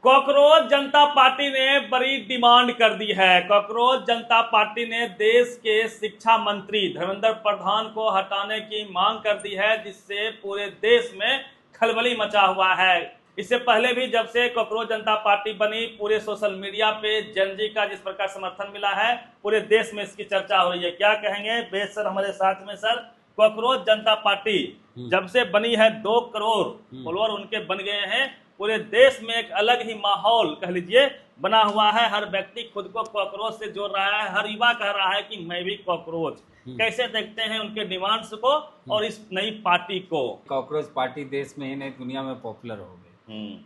Cockroach जनता party ने बड़ी demand कर दी है। कॉकरोच जनता पार्टी ने देश के शिक्षा मंत्री धर्मेंद्र प्रधान को हटाने की मांग कर दी है, जिससे पूरे देश में खलबली मचा हुआ है। इससे पहले भी जब से कॉकरोच जनता पार्टी बनी, पूरे सोशल मीडिया पे जनजी का जिस प्रकार समर्थन मिला है, पूरे देश में इसकी चर्चा हो रही है। क्या कहेंगे बेस सर हमारे साथ में। सर, कॉकरोच जनता पार्टी जब से बनी है 2 करोड़ फॉलोअर उनके बन गए हैं। पूरे देश में एक अलग ही माहौल कह लीजिए बना हुआ है। हर व्यक्ति खुद को कॉकरोच से जोड़ रहा है। हर युवा कह रहा है कि मैं भी कॉकरोच। कैसे देखते हैं उनके डिमांड्स को और इस नई पार्टी को? कॉकरोच पार्टी देश में ही नहीं दुनिया में पॉपुलर हो गई।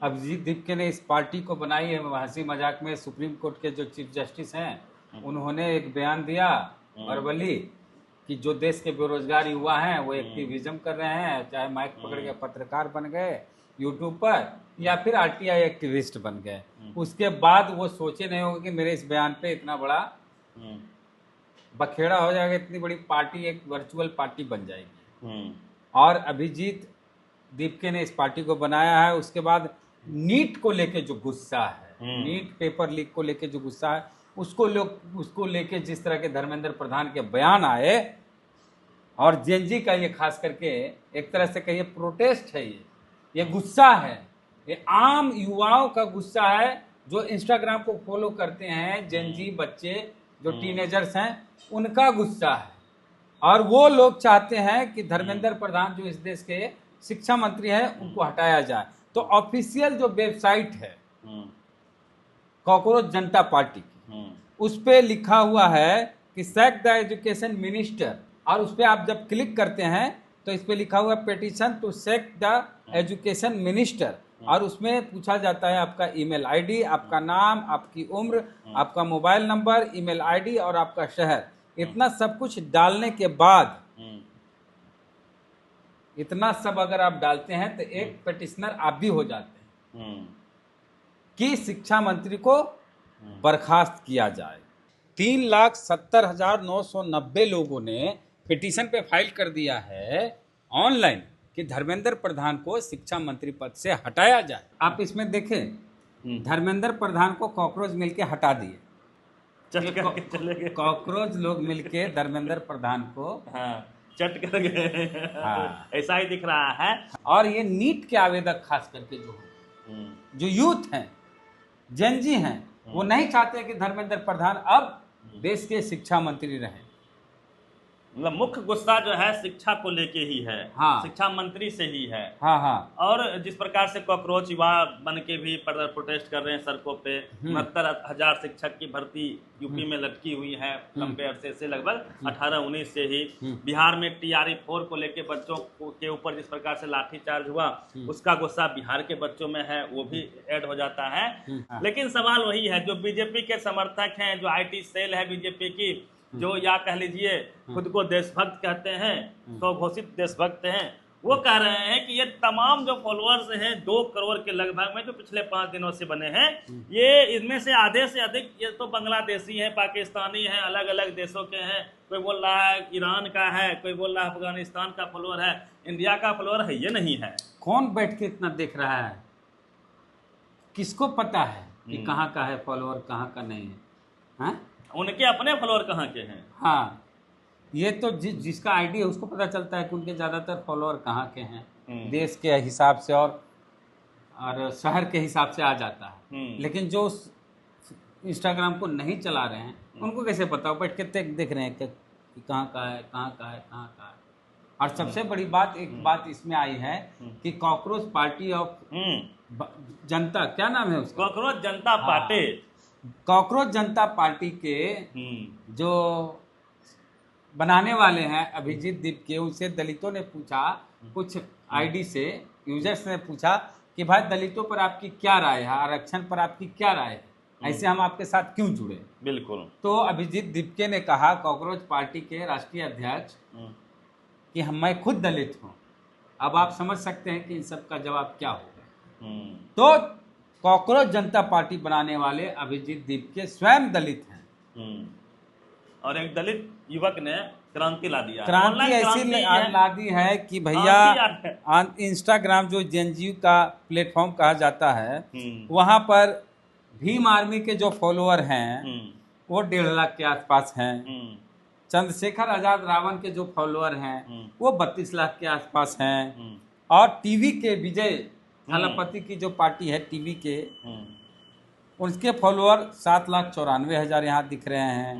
अभिजीत दीपके ने इस पार्टी को बनाई है हंसी मजाक में। सुप्रीम कोर्ट के जो चीफ जस्टिस हैं उन्होंने एक बयान दिया अरवली कि जो देश के बेरोजगार युवा हैं वो एक्टिविज्म कर रहे हैं, चाहे माइक पकड़ के पत्रकार बन गए यूट्यूब पर या फिर आरटीआई एक्टिविस्ट बन गए, उसके बाद वो सोचे नहीं होंगे कि मेरे इस बयान पे इतना बड़ा बखेड़ा हो जाएगा, इतनी बड़ी पार्टी एक वर्चुअल पार्टी बन जाएगी। और अभिजीत दीपके ने इस पार्टी को बनाया है। उसके बाद नीट को लेके जो गुस्सा है, नीट पेपर लीक को लेके जो गुस्सा है, उसको लेके जिस तरह के धर्मेंद्र प्रधान के बयान आए और जेनजी का ये खास करके एक तरह से कहिए प्रोटेस्ट है, ये गुस्सा है, ये आम युवाओं का गुस्सा है जो इंस्टाग्राम को फॉलो करते हैं। जेनजी बच्चे जो टीनेजर्स हैं उनका गुस्सा है। और वो लोग चाहते हैं कि धर्मेंद्र प्रधान जो इस देश के शिक्षा मंत्री हैं उनको हटाया जाए। तो ऑफिशियल जो वेबसाइट है कॉकरोच जनता पार्टी की, उस पे लिखा हुआ है कि सैक द एजुकेशन मिनिस्टर, और उस पे आप जब क्लिक करते हैं तो इस पे लिखा हुआ है petition to sack the education minister. और उसमें पूछा जाता है आपका ईमेल आईडी, आपका नाम, आपकी उम्र, आपका मोबाइल नंबर, ईमेल आईडी और आपका शहर। इतना सब कुछ डालने के बाद, इतना सब अगर आप डालते हैं तो एक पेटिशनर आप भी हो जाते हैं कि शिक्षा मंत्री को बर्खास्त किया जाए। 3,70,990 लोगों ने पिटीशन पे फाइल कर दिया है ऑनलाइन कि धर्मेंद्र प्रधान को शिक्षा मंत्री पद से हटाया जाए। आप इसमें देखें, धर्मेंद्र प्रधान को कॉकरोच मिलके हटा दिए, कॉकरोच लोग मिलके धर्मेंद्र प्रधान को चट कर गए। हाँ, ऐसा ही दिख रहा है। और ये नीट के आवेदक खास करके जो यूथ हैं, जेनजी हैं, वो नहीं चाहते कि धर्मेंद्र प्रधान अब देश के शिक्षा मंत्री रहें। मतलब मुख्य गुस्सा जो है शिक्षा को लेके ही है। हाँ, शिक्षा मंत्री से ही है। हाँ। और जिस प्रकार से कॉकरोच युवा बन के भी प्रोटेस्ट कर रहे हैं सड़कों पे, 69,000 शिक्षक की भर्ती यूपी में लटकी हुई है लंबे अरसे से, लगभग 18-19 से ही। बिहार में TRE 4 को लेके बच्चों के ऊपर जिस प्रकार से लाठीचार्ज हुआ, उसका गुस्सा बिहार के बच्चों में है, वो भी ऐड हो जाता है। लेकिन सवाल वही है, जो बीजेपी के समर्थक हैं, जो IT सेल है बीजेपी की, जो या कह लीजिए खुद को देशभक्त कहते हैं, स्वघोषित देशभक्त हैं, वो कह रहे हैं कि ये तमाम जो फॉलोअर्स हैं 2 करोड़ के लगभग में, जो पिछले 5 दिनों से बने हैं, ये इनमें से आधे से अधिक ये तो बांग्लादेशी हैं, पाकिस्तानी हैं, अलग अलग देशों के हैं। कोई बोल रहा है ईरान का है, कोई बोल रहा है अफगानिस्तान का फॉलोअर है, इंडिया का फॉलोअर है ये नहीं है। कौन बैठ के इतना देख रहा है? किसको पता है कि कहाँ का है फॉलोअर, कहाँ का नहीं है? हाँ? उनके अपने फॉलोअर कहाँ के हैं? हाँ, ये तो जिसका आईडी है उसको पता चलता है कि उनके ज्यादातर फॉलोअर कहाँ के हैं, देश के हिसाब से और शहर के हिसाब से आ जाता है। लेकिन जो इंस्टाग्राम को नहीं चला रहे हैं उनको कैसे पता? बैठ के देख रहे हैं कि कहाँ का है, कहाँ का है, कहाँ का है। और सबसे बड़ी बात, एक बात इसमें आई है कि कॉकरोच पार्टी ऑफ जनता, क्या नाम है उसका? कॉकरोच जनता पार्टी। कॉकरोच जनता पार्टी के जो बनाने वाले हैं अभिजीत दीपके, उनसे दलितों ने पूछा, कुछ आईडी से यूजर्स ने पूछा कि भाई दलितों पर आपकी क्या राय है, आरक्षण पर आपकी क्या राय है, ऐसे हम आपके साथ क्यों जुड़े? बिल्कुल। तो अभिजीत दीपके ने कहा, कॉकरोच पार्टी के राष्ट्रीय अध्यक्ष, कि मैं खुद दलित हूँ। अब आप समझ सकते हैं कि इन सब का जवाब क्या होगा। तो कॉकरोच जनता पार्टी बनाने वाले अभिजीत दीपके स्वयं दलित हैं। और एक दलित युवक ने क्रांति ला दिया है। क्रांति ऑनलाइन ऐसी क्रांति है। ला दी है कि भैया इंस्टाग्राम जो जेएनयू का प्लेटफॉर्म कहा जाता है, वहां पर भीम आर्मी के जो फॉलोअर हैं वो 1.5 लाख के आसपास हैं। चंद्रशेखर आजाद रावण के जो फॉलोअर हैं वो 32 लाख के आसपास हैं। और टीवी के विजय थालापति की जो पार्टी है टीवी के, उसके फॉलोअर 7,94,000 यहाँ दिख रहे हैं।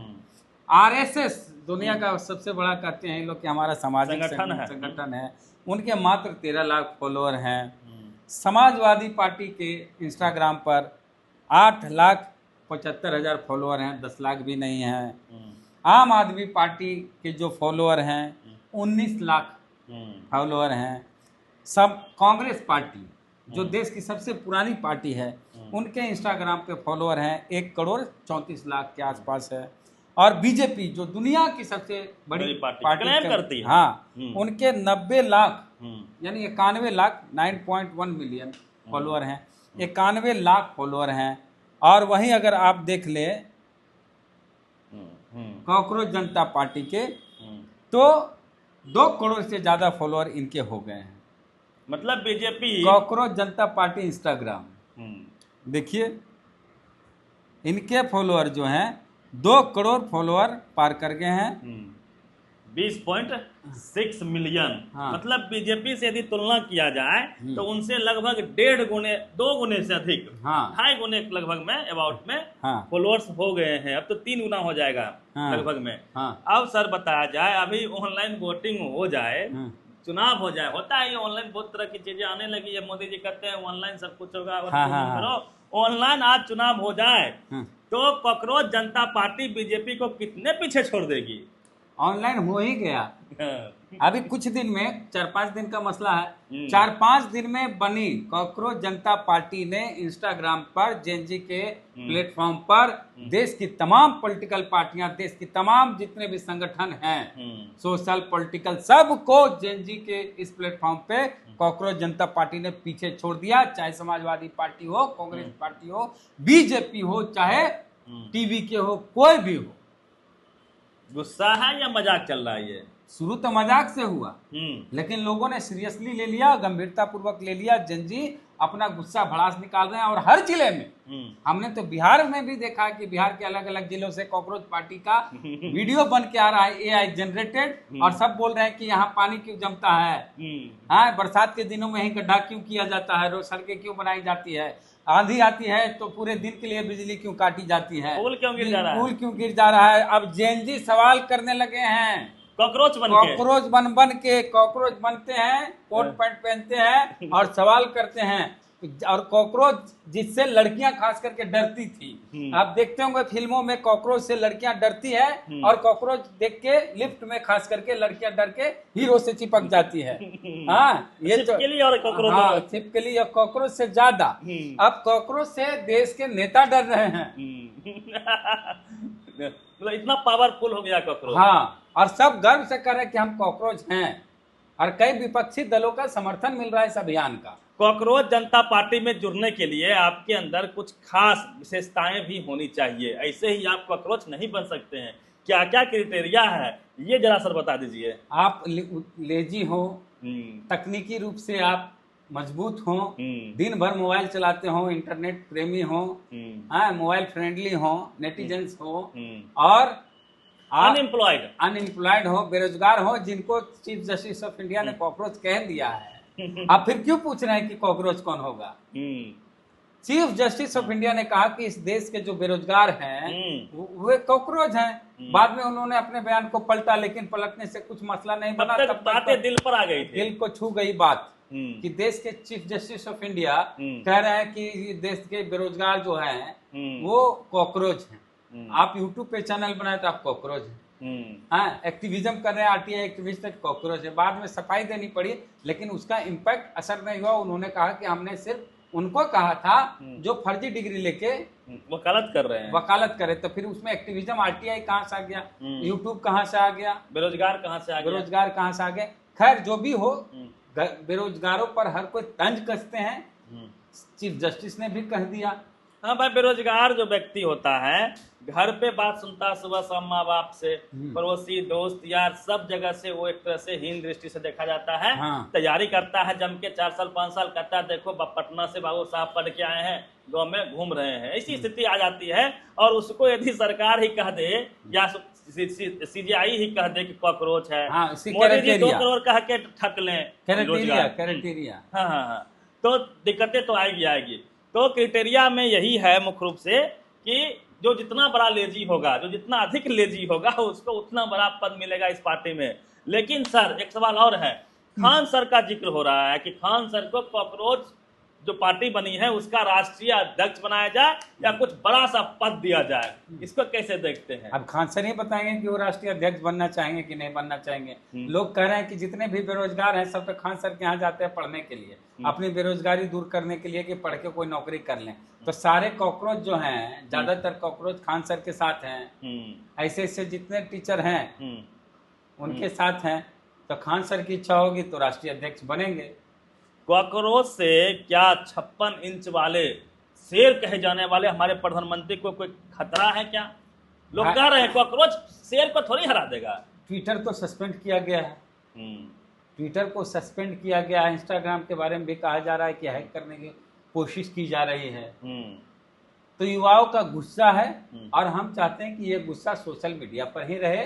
आरएसएस दुनिया का सबसे बड़ा कहते हैं लोग कि हमारा सामाजिक संगठन है, उनके मात्र 13 लाख फॉलोअर हैं। समाजवादी पार्टी के इंस्टाग्राम पर 8,75,000 फॉलोअर हैं, 10 लाख भी नहीं हैं। आम आदमी पार्टी के जो फॉलोअर हैं 19 लाख फॉलोअर हैं। सब कांग्रेस पार्टी जो देश की सबसे पुरानी पार्टी है, उनके इंस्टाग्राम पे फॉलोअर हैं 1,34,00,000 के आसपास है। और बीजेपी जो दुनिया की सबसे बड़ी पार्टी करती है, हाँ, उनके 90 लाख यानी 91 लाख 9.1 मिलियन फॉलोअर हैं, 91 लाख फॉलोअर हैं। और वहीं अगर आप देख ले कॉकरोच जनता पार्टी के, तो 2 करोड़ से ज्यादा फॉलोअर इनके हो गए हैं। मतलब बीजेपी कॉकरोच जनता पार्टी इंस्टाग्राम देखिए, इनके फॉलोअर जो हैं 2 करोड़ फॉलोअर पार कर गए हैं। 20.6 मिलियन। हाँ। मतलब बीजेपी से यदि तुलना किया जाए तो उनसे लगभग 1.5 गुने 2 गुने से अधिक, हाँ। 2.5 गुने लगभग में अबाउट में हाँ। फॉलोअर्स हो गए हैं। अब तो 3 गुना हो जाएगा, हाँ। लगभग में। हाँ। अब सर बताया जाए, अभी ऑनलाइन वोटिंग हो जाए, चुनाव हो जाए, होता है ये ऑनलाइन, बहुत तरह की चीजें आने लगी है। मोदी जी कहते हैं ऑनलाइन सब कुछ होगा, करो ऑनलाइन, आज चुनाव हो जाए तो कॉकरोच जनता पार्टी बीजेपी को कितने पीछे छोड़ देगी? ऑनलाइन हो ही गया। अभी कुछ दिन में, 4-5 दिन का मसला है, 4-5 दिन में बनी कॉकरोच जनता पार्टी ने इंस्टाग्राम पर जेएनजी के प्लेटफॉर्म पर देश की तमाम पॉलिटिकल पार्टियां, देश की तमाम जितने भी संगठन हैं सोशल पॉलिटिकल, सबको जेएनजी के इस प्लेटफॉर्म पे कॉकरोच जनता पार्टी ने पीछे छोड़ दिया। चाहे समाजवादी पार्टी हो, कांग्रेस पार्टी हो, बीजेपी हो, चाहे टीवी के हो, कोई भी हो। गुस्सा है या मजाक चल रहा है ये? शुरू तो मजाक से हुआ, लेकिन लोगों ने सीरियसली ले लिया, गंभीरता पूर्वक ले लिया। जेएनजी अपना गुस्सा भड़ास निकाल रहे हैं। और हर जिले में, हमने तो बिहार में भी देखा कि बिहार के अलग अलग जिलों से कॉकरोच पार्टी का वीडियो बन के आ रहा है, एआई जनरेटेड, और सब बोल रहे हैं कि यहाँ पानी क्यों जमता है, हाँ, बरसात के दिनों में ही गड्ढा क्यों किया जाता है, रोज सड़कें क्यों बनाई जाती है, आंधी आती है तो पूरे दिन के लिए बिजली क्यों काटी जाती है, पुल क्यों गिर जा रहा है, पुल क्यों गिर जा रहा है। अब जेएनजी सवाल करने लगे हैं, कॉकरोच बन के कॉकरोच बनते हैं, कोट पैंट पहनते हैं और सवाल करते हैं। और कॉकरोच जिससे लड़कियां खास करके डरती थी, आप देखते होंगे फिल्मों में कॉकरोच से लड़कियां डरती है, और कॉकरोच देख के लिफ्ट में खास करके लड़कियां डर के हीरो से चिपक जाती है। हाँ, ये तो छिपकली और कॉकरोच से ज्यादा अब कॉकरोच से देश के नेता डर रहे हैं। मतलब इतना पावरफुल हो गया कॉकरोच। हाँ, और सब गर्व से कर रहे हैं कि हम कॉकरोच हैं, और कई विपक्षी दलों का समर्थन मिल रहा है इस अभियान का। कॉकरोच जनता पार्टी में जुड़ने के लिए आपके अंदर कुछ खास विशेषताएं भी होनी चाहिए, ऐसे ही आप कॉकरोच नहीं बन सकते हैं। क्या क्या क्राइटेरिया है ये जरा सर बता दीजिए। आप लेजी हो, तकनीकी रूप से आप मजबूत हो, दिन भर मोबाइल चलाते हो, इंटरनेट प्रेमी हो, मोबाइल फ्रेंडली हो, नेटिजन्स हो, और अनएम्प्लॉयड हो, बेरोजगार हो, जिनको चीफ जस्टिस ऑफ इंडिया ने कॉकरोच कह दिया है। आप फिर क्यों पूछ रहे हैं कि कॉकरोच कौन होगा? चीफ जस्टिस ऑफ इंडिया ने कहा कि इस देश के जो बेरोजगार हैं वे कॉकरोच हैं। बाद में उन्होंने अपने बयान को पलटा, लेकिन पलटने से कुछ मसला नहीं बना। तब बातें दिल पर आ गई थी, दिल को छू गई बात कि देश के चीफ जस्टिस ऑफ इंडिया कह रहे हैं कि देश के बेरोजगार जो हैं वो कॉकरोच हैं। आप यूट्यूब पे चैनल बनाए तो आप कॉकरोच हैं। हाँ, एक्टिविज्म कर रहे हैं, आरटीआई एक्टिविस्ट कॉकरोच है। बाद में सफाई देनी पड़ी, लेकिन उसका इम्पैक्ट असर नहीं हुआ। उन्होंने कहा कि हमने सिर्फ उनको कहा था जो फर्जी डिग्री लेके वकालत कर रहे हैं, वकालत करे। तो फिर उसमें एक्टिविज्म, आरटीआई कहाँ से आ गया, यूट्यूब कहाँ से आ गया, बेरोजगार कहाँ से आ गए। खैर जो भी हो, बेरोजगारों पर हर कोई तंज कसते हैं, चीफ जस्टिस ने भी कह दिया। हाँ भाई, बेरोजगार जो व्यक्ति होता है घर पे बात सुनता है सुबह शाम माँ बाप से, पड़ोसी दोस्त यार सब जगह से वो एक तरह से हीन दृष्टि से देखा जाता है। हाँ। तैयारी करता है जम के 4 साल 5 साल, कहता है देखो पटना से बाबू साहब पढ़ के आए हैं, गाँव में घूम रहे हैं, ऐसी स्थिति आ जाती है। और उसको यदि सरकार ही कह दे या सीजीआई ही कह दे कि कॉकरोच है, हाँ, मोदी जी 2 करोड़ कह के ठक लें क्राइटेरिया। हाँ, तो दिक्कतें तो आएगी। तो क्राइटेरिया में यही है मुख्य रूप से कि जो जितना बड़ा लेजी होगा, जो जितना अधिक लेजी होगा, उसको उतना बड़ा पद मिलेगा इस पार्टी में। लेकिन सर एक सवाल और है, खान सर का जिक्र हो रहा है कि खान सर को कॉकरोच जो पार्टी बनी है उसका राष्ट्रीय अध्यक्ष बनाया जाए या कुछ बड़ा सा पद दिया जाए, इसको कैसे देखते हैं? अब खान सर ही बताएंगे कि वो राष्ट्रीय अध्यक्ष बनना चाहेंगे कि नहीं बनना चाहेंगे। लोग कह रहे हैं कि जितने भी बेरोजगार हैं सब तो खान सर के यहाँ जाते हैं पढ़ने के लिए, अपनी बेरोजगारी दूर करने के लिए कि पढ़ के कोई नौकरी कर लें। तो सारे कॉकरोच जो हैं, ज्यादातर कॉकरोच खान सर के साथ हैं। ऐसे ऐसे जितने टीचर हैं उनके साथ हैं। तो खान सर की इच्छा होगी तो राष्ट्रीय अध्यक्ष बनेंगे। कॉकरोच से क्या 56 इंच वाले शेर कहे जाने वाले हमारे प्रधानमंत्री को कोई खतरा है क्या? लोग कह रहे हैं कॉकरोच शेर को थोड़ी हरा देगा। ट्विटर तो सस्पेंड किया गया है, ट्विटर को सस्पेंड किया गया है। इंस्टाग्राम के बारे में भी कहा जा रहा है कि हैक करने की कोशिश की जा रही है। तो युवाओं का गुस्सा है और हम चाहते हैं कि ये गुस्सा सोशल मीडिया पर ही रहे,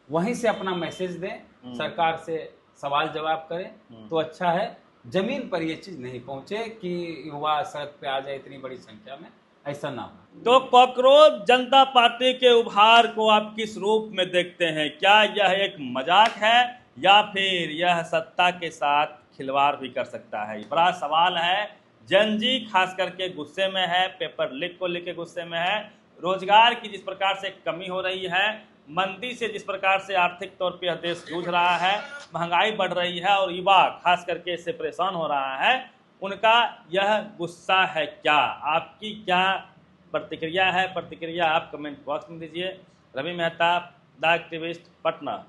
वहीं से अपना मैसेज दें, सरकार से सवाल जवाब करें तो अच्छा है। जमीन पर ये चीज नहीं पहुंचे कि युवा सड़क पे आ जाए इतनी बड़ी संख्या में, ऐसा ना हो। तो कॉकरोच जनता पार्टी के उभार को आप किस रूप में देखते हैं? क्या यह एक मजाक है या फिर यह सत्ता के साथ खिलवाड़ भी कर सकता है? बड़ा सवाल है। जन जी खास करके गुस्से में है, पेपर लीक को लेकर गुस्से में है, रोजगार की जिस प्रकार से कमी हो रही है, मंदी से जिस प्रकार से आर्थिक तौर पे यह देश जूझ रहा है, महंगाई बढ़ रही है और युवा खास करके इससे परेशान हो रहा है, उनका यह गुस्सा है क्या? आपकी क्या प्रतिक्रिया है? प्रतिक्रिया आप कमेंट बॉक्स में दीजिए। Ravi Mehta, the activist, Patna.